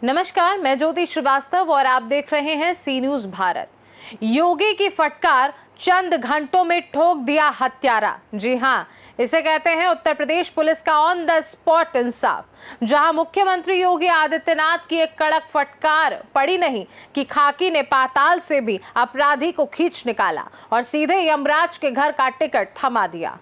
नमस्कार, मैं ज्योति श्रीवास्तव और आप देख रहे हैं सी न्यूज भारत। योगी की फटकार, चंद घंटों में ठोक दिया हत्यारा। जी हां, इसे कहते हैं उत्तर प्रदेश पुलिस का ऑन द स्पॉट इंसाफ, जहां मुख्यमंत्री योगी आदित्यनाथ की एक कड़क फटकार पड़ी नहीं कि खाकी ने पाताल से भी अपराधी को खींच निकाला और सीधे यमराज के घर का टिकट थमा दिया।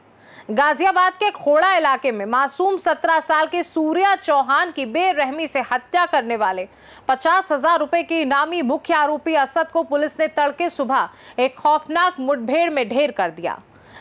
गाजियाबाद के खोड़ा इलाके में मासूम 17 साल के सूर्या चौहान की बेरहमी से हत्या करने वाले 50,000 रुपए के इनामी मुख्य आरोपी असद को पुलिस ने तड़के सुबह एक खौफनाक मुठभेड़ में ढेर कर दिया।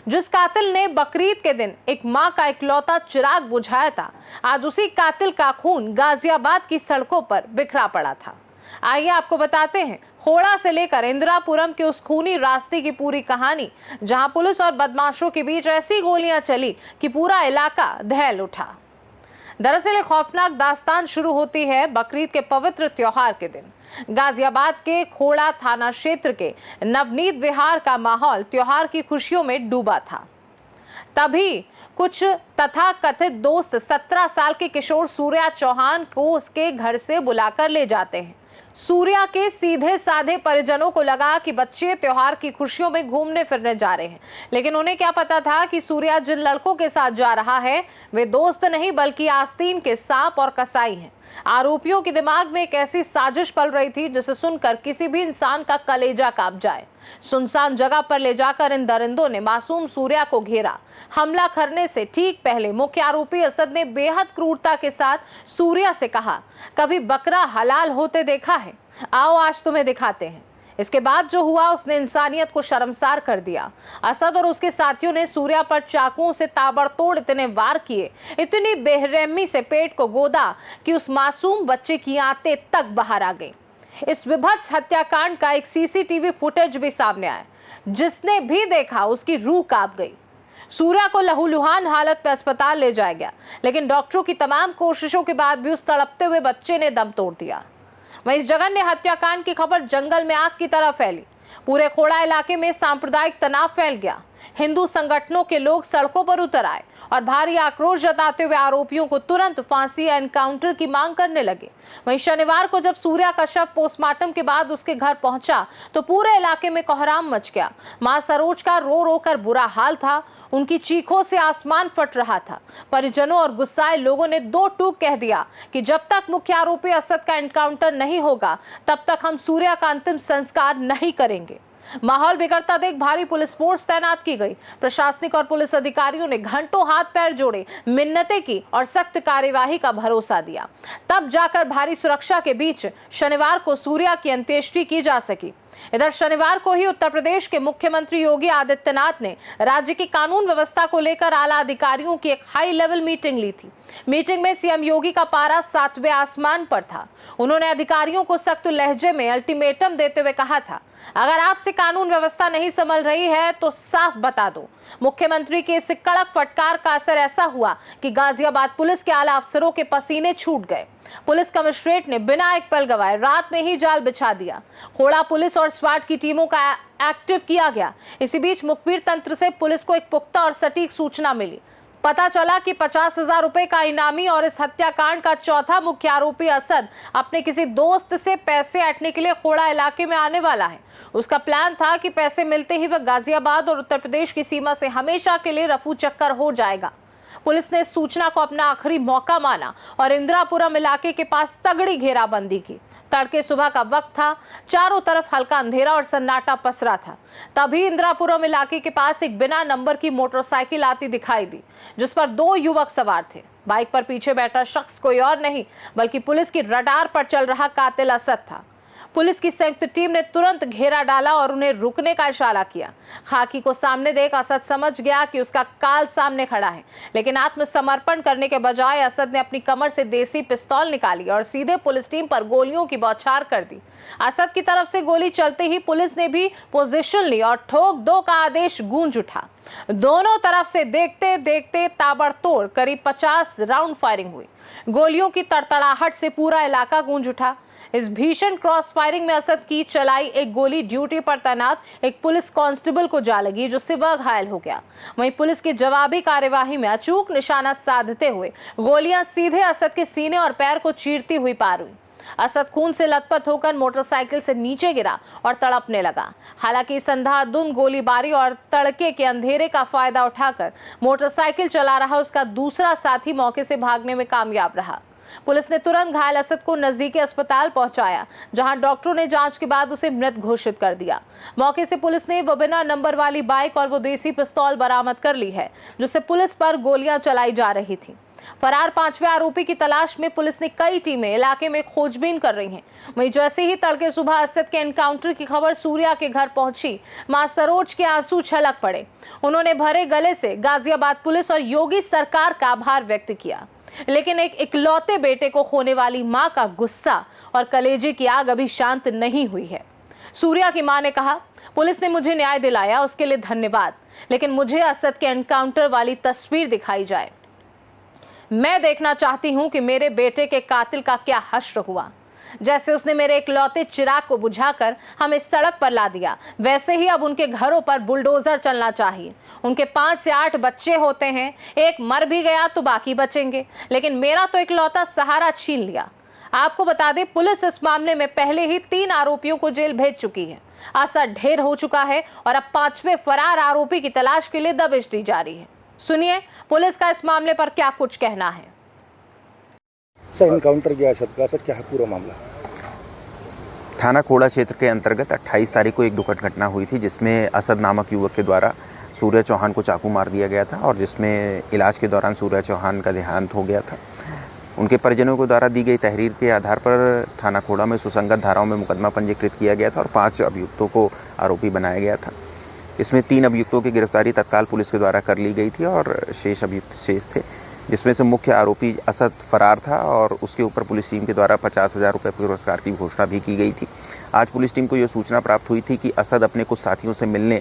जिस कातिल ने बकरीद के दिन एक मां का इकलौता चिराग बुझाया था, आज उसी कातिल का खून गाजियाबाद की सड़कों पर बिखरा पड़ा था। आइए आपको बताते हैं खोड़ा से लेकर इंदिरापुरम के उस खूनी रास्ते की पूरी कहानी, जहां पुलिस और बदमाशों के बीच ऐसी गोलियां चली कि पूरा इलाका दहल उठा। दरअसल एक खौफनाक दास्तान शुरू होती है बकरीद के पवित्र त्योहार के दिन। गाजियाबाद के खोड़ा थाना क्षेत्र के नवनीत विहार का माहौल त्योहार की खुशियों में डूबा था। तभी कुछ तथाकथित दोस्त 17 साल के किशोर सूर्या चौहान को उसके घर से बुलाकर ले जाते हैं। सूर्या के सीधे साधे परिजनों को लगा कि बच्चे त्योहार की खुशियों में घूमने फिरने जा रहे हैं, लेकिन उन्हें क्या पता था कि सूर्या जिन लड़कों के साथ जा रहा है वे दोस्त नहीं बल्कि आस्तीन के सांप और कसाई हैं। आरोपियों के दिमाग में एक ऐसी साजिश पल रही थी जिसे सुनकर किसी भी इंसान का कलेजा कांप जाए। सुनसान जगह पर ले जाकर इन दरिंदों ने मासूम सूर्या को घेरा। हमला करने से ठीक पहले मुख्य आरोपी असद ने बेहद क्रूरता के साथ सूर्या से कहा, कभी बकरा हलाल होते देखा है? आओ आज तुम्हें दिखाते हैं। इसके बाद जो हुआ उसने इंसानियत को शर्मसार कर दिया। असद और उसके साथियों ने सूर्या पर चाकुओं से ताबड़तोड़ इतने वार किए, इतनी बेरहमी से पेट को गोदा कि उस मासूम बच्चे की आंतें तक बाहर आ गई। इस विभत्स हत्याकांड का एक सीसीटीवी फुटेज भी सामने आया, जिसने भी देखा उसकी रूह कांप गई। सूर्या को लहूलुहान हालत में अस्पताल ले जाया गया, लेकिन डॉक्टरों की तमाम कोशिशों के बाद भी उस तड़पते हुए बच्चे ने दम तोड़ दिया। वहीं इस जघन्य हत्याकांड की खबर जंगल में आग की तरह फैली। पूरे खोड़ा इलाके में सांप्रदायिक तनाव फैल गया। हिंदू संगठनों के लोग सड़कों पर उतर आए और भारी आक्रोश जताते हुए आरोपियों को तुरंत फांसी या एनकाउंटर की मांग करने लगे। वहीं शनिवार को जब सूर्या का शव पोस्टमार्टम के बाद उसके घर पहुंचा तो पूरे इलाके में कोहराम मच गया। मां सरोज का रो रो कर बुरा हाल था, उनकी चीखों से आसमान फट रहा था। परिजनों और गुस्साए लोगों ने दो टूक कह दिया कि जब तक मुख्य आरोपी असद का एनकाउंटर नहीं होगा तब तक हम सूर्या का अंतिम संस्कार नहीं करेंगे। माहौल बिगड़ता देख भारी पुलिस फोर्स तैनात की गई। प्रशासनिक और पुलिस अधिकारियों ने घंटों हाथ पैर जोड़े, मिन्नतें की और सख्त कार्यवाही का भरोसा दिया। तब जाकर भारी सुरक्षा के बीच शनिवार को सूर्या की अंत्येष्टि की जा सकी। इधर शनिवार को ही उत्तर प्रदेश के मुख्यमंत्री योगी आदित्यनाथ ने राज्य की कानून व्यवस्था को लेकर आला अधिकारियों की एक हाई लेवल मीटिंग ली थी। मीटिंग में सीएम योगी का पारा 7वें आसमान पर था। उन्होंने अधिकारियों को सख्त लहजे में अल्टीमेटम देते हुए कहा था, अगर आपसे कानून व्यवस्था नहीं संभल रही है तो साफ बता दो। मुख्यमंत्री के इस कड़क फटकार का असर ऐसा हुआ कि गाजियाबाद पुलिस के आला अफसरों के पसीने छूट गए। पुलिस कमिश्नरेट ने बिना एक पल गवाए रात में ही जाल बिछा दिया। खोड़ा पुलिस और स्वाट की टीमों का एक्टिव किया गया। इसी बीच मुखबिर तंत्र से पुलिस को एक पुख्ता और सटीक सूचना मिली। पता चला कि 50,000 रुपए का इनामी और इस हत्याकांड का चौथा मुख्य आरोपी असद अपने किसी दोस्त से पैसे ऐंठने के लिए खोड़ा इलाके में आने वाला है। उसका प्लान था कि पैसे मिलते ही वह गाजियाबाद और उत्तर प्रदेश की सीमा से हमेशा के लिए रफू चक्कर हो जाएगा। पुलिस ने इस सूचना को अपना आखिरी मौका माना और इंदिरापुरम इलाके के पास तगड़ी घेराबंदी की। तड़के सुबह का वक्त था, चारों तरफ हल्का अंधेरा और सन्नाटा पसरा था। तभी इंदिरापुरम इलाके के पास एक बिना नंबर की मोटरसाइकिल आती दिखाई दी, जिस पर 2 युवक सवार थे। बाइक पर पीछे बैठा शख्स कोई और नहीं बल्कि पुलिस की रडार पर चल रहा कातिल असद था। पुलिस की संयुक्त टीम ने तुरंत घेरा डाला और उन्हें रुकने का इशारा किया। खाकी को सामने देख असद समझ गया कि उसका काल सामने खड़ा है, लेकिन आत्मसमर्पण करने के बजाय असद ने अपनी कमर से देसी पिस्तौल निकाली और सीधे पुलिस टीम पर गोलियों की बौछार कर दी। असद की तरफ से गोली चलते ही पुलिस ने भी पोजीशन ली और ठोक दो का आदेश गूंज उठा। दोनों तरफ से देखते देखते ताबड़तोड़ करीब 50 राउंड फायरिंग हुई। गोलियों की तड़तड़ाहट से पूरा इलाका गूंज उठा। इस भीषण क्रॉस फायरिंग में असद की चलाई एक गोली ड्यूटी पर तैनात एक पुलिस कांस्टेबल को जा लगी, जो सिवा घायल हो गया। वहीं पुलिस की जवाबी कार्यवाही में अचूक निशाना साधते हुए गोलियां सीधे असद के सीने और पैर को चीरती हुई पार हुई। असद खून से लथपथ होकर मोटरसाइकिल से नीचे गिरा और तड़पने लगा। हालांकि इस अंधाधुंध गोलीबारी और तड़के के अंधेरे का फायदा उठाकर मोटरसाइकिल चला रहा उसका दूसरा साथी मौके से भागने में कामयाब रहा। पुलिस ने तुरंत घायल असद को नजदीकी अस्पताल पहुंचाया, जहां डॉक्टरों ने जांच के बाद उसे मृत घोषित कर दिया। मौके से पुलिस ने वो बिना नंबर वाली बाइक और वो देसी पिस्तौल बरामद कर ली है, जिससे पुलिस पर गोलियां चलाई जा रही थी। फरार 5वें आरोपी की तलाश में पुलिस ने कई टीमें इलाके में खोजबीन कर रही हैं। वहीं जैसे ही तड़के सुबह असद के एनकाउंटर की खबर सूर्या के घर पहुंची, मां सरोज के आंसू छलक पड़े। उन्होंने भरे गले से गाजियाबाद पुलिस और योगी सरकार का आभार व्यक्त किया। लेकिन एक इकलौते बेटे को खोने वाली मां का गुस्सा और कलेजे की आग अभी शांत नहीं हुई है। सूर्या की मां ने कहा, पुलिस ने मुझे न्याय दिलाया, उसके लिए धन्यवाद, लेकिन मुझे असद के एनकाउंटर वाली तस्वीर दिखाई जाए। मैं देखना चाहती हूं कि मेरे बेटे के कातिल का क्या हश्र हुआ। जैसे उसने मेरे इकलौते चिराग को बुझाकर हमें सड़क पर ला दिया, वैसे ही अब उनके घरों पर बुलडोजर चलना चाहिए। उनके 5 से 8 बच्चे होते हैं, एक मर भी गया तो बाकी बचेंगे, लेकिन मेरा तो इकलौता सहारा छीन लिया। आपको बता दें, पुलिस इस मामले में पहले ही 3 आरोपियों को जेल भेज चुकी है। असद ढेर हो चुका है और अब 5वें फरार आरोपी की तलाश के लिए दबिश दी जा रही है। सुनिए पुलिस का इस मामले पर क्या कुछ कहना है। सर, एनकाउंटर किया है सबका, सर क्या है पूरा मामला? थाना खोड़ा क्षेत्र के अंतर्गत 28 तारीख को एक दुखद घटना हुई थी, जिसमें असद नामक युवक के द्वारा सूर्य चौहान को चाकू मार दिया गया था और जिसमें इलाज के दौरान सूर्य चौहान का देहांत हो गया था। उनके परिजनों के द्वारा दी गई तहरीर के आधार पर थाना खोड़ा में सुसंगत धाराओं में मुकदमा पंजीकृत किया गया था और 5 अभियुक्तों को आरोपी बनाया गया था। इसमें 3 अभियुक्तों की गिरफ्तारी तत्काल पुलिस के द्वारा कर ली गई थी और शेष अभियुक्त शेष थे, जिसमें से मुख्य आरोपी असद फरार था और उसके ऊपर पुलिस टीम के द्वारा 50,000 रुपये पुरस्कार की घोषणा भी की गई थी। आज पुलिस टीम को यह सूचना प्राप्त हुई थी कि असद अपने कुछ साथियों से मिलने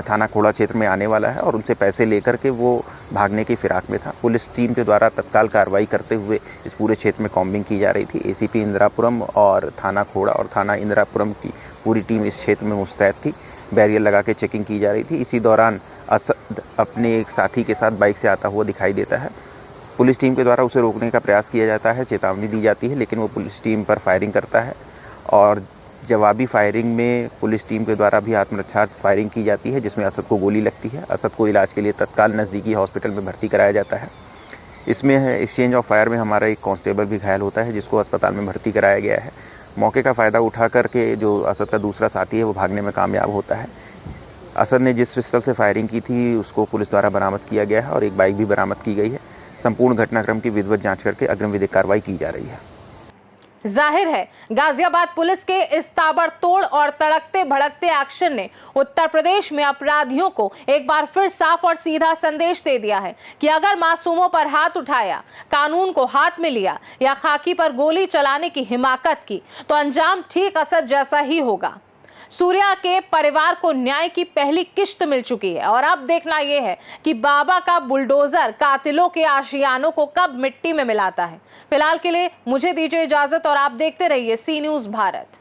थाना खोड़ा क्षेत्र में आने वाला है और उनसे पैसे लेकर के वो भागने की फिराक में था। पुलिस टीम के द्वारा तत्काल कार्रवाई करते हुए इस पूरे क्षेत्र में कॉम्बिंग की जा रही थी। एसीपी इंदिरापुरम और थाना खोड़ा और थाना इंदिरापुरम की पूरी टीम इस क्षेत्र में मुस्तैद थी। बैरियर लगा के चेकिंग की जा रही थी। इसी दौरान असद अपने एक साथी के साथ बाइक से आता हुआ दिखाई देता है। पुलिस टीम के द्वारा उसे रोकने का प्रयास किया जाता है, चेतावनी दी जाती है, लेकिन वो पुलिस टीम पर फायरिंग करता है और जवाबी फायरिंग में पुलिस टीम के द्वारा भी आत्मरक्षा फायरिंग की जाती है, जिसमें असद को गोली लगती है। असद को इलाज के लिए तत्काल नज़दीकी हॉस्पिटल में भर्ती कराया जाता है। इसमें एक्सचेंज ऑफ फायर में हमारा एक कांस्टेबल भी घायल होता है, जिसको अस्पताल में भर्ती कराया गया है। मौके का फ़ायदा उठा करके जो असद का दूसरा साथी है वो भागने में कामयाब होता है। असद ने जिस पिस्टल से फायरिंग की थी उसको पुलिस द्वारा बरामद किया गया है और एक बाइक भी बरामद की गई है। संपूर्ण घटनाक्रम की विधिवत जांच करके अग्रिम विधिक कार्रवाई की जा रही है। जाहिर है गाजियाबाद पुलिस के इस ताबड़तोड़ और तड़कते भड़कते एक्शन ने उत्तर प्रदेश में अपराधियों को एक बार फिर साफ और सीधा संदेश दे दिया है कि अगर मासूमों पर हाथ उठाया, कानून को हाथ में लिया या खाकी पर गोली चलाने की हिमाकत की तो अंजाम ठीक असद जैसा ही होगा। सूर्या के परिवार को न्याय की पहली किश्त मिल चुकी है और अब देखना यह है कि बाबा का बुलडोजर कातिलों के आशियानों को कब मिट्टी में मिलाता है। फिलहाल के लिए मुझे दीजिए इजाजत और आप देखते रहिए सी न्यूज़ भारत।